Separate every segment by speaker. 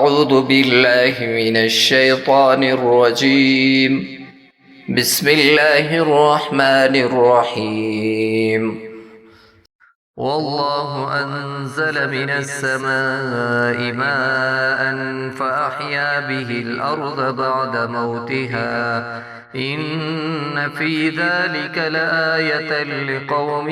Speaker 1: أعوذ بالله من الشيطان الرجيم. بسم الله الرحمن الرحيم. والله أنزل من السماء ماء فأحيا به الأرض بعد موتها إن في ذلك لآية لقوم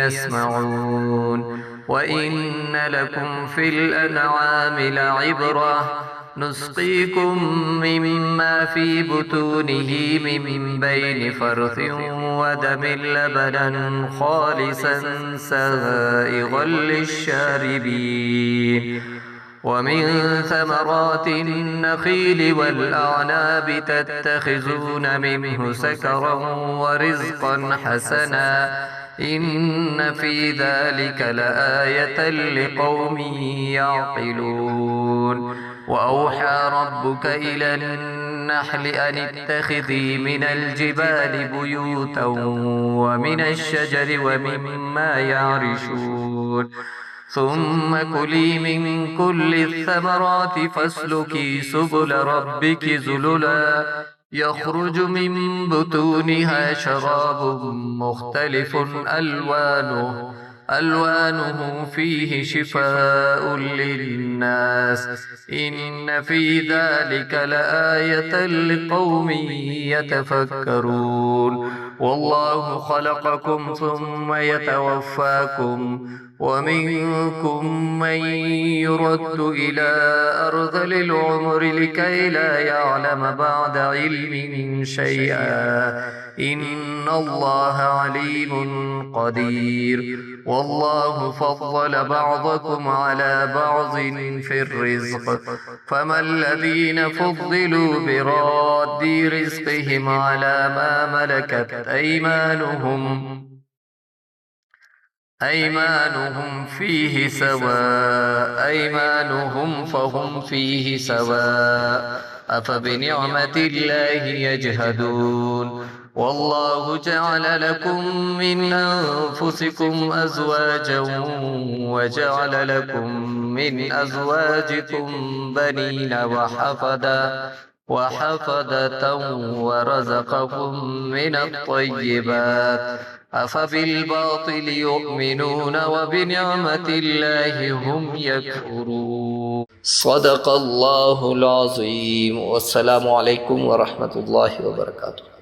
Speaker 1: يسمعون. وإن لكم في الأنعام لعبرة نسقيكم مما في بطونه من بين فرث ودم لبنا خالصا سائغا للشاربين ومن ثمرات النخيل والأعناب تتخذون منه سكرا ورزقا حسنا إن في ذلك لآية لقوم يعقلون. وأوحى ربك إلى النحل أن اتخذي من الجبال بيوتا ومن الشجر ومما يعرشون ثم كلي من كل الثمرات فاسلكي سبل ربك ذللا يخرج من بطونها شراب مختلف ألوانه فيه شفاء للناس إن في ذلك لآية لقوم يتفكرون. والله خلقكم ثم يتوفاكم ومنكم من يرد إلى أرذل العمر لكي لا يعلم بعد علم شيئا إن الله عليم قدير. والله فضل بعضكم على بعض في الرزق فما الذين فضلوا براد رزقهم على ما ملكت أيمانهم فهم فيه سواء أفبنعمة الله يجهدون. والله جعل لكم من أنفسكم أزواجا وجعل لكم من أزواجكم بنين وحفدة ورزقكم من الطيبات أفبالباطل يؤمنون وبنعمة الله هم يكفرون. صدق الله العظيم. والسلام عليكم ورحمة الله وبركاته.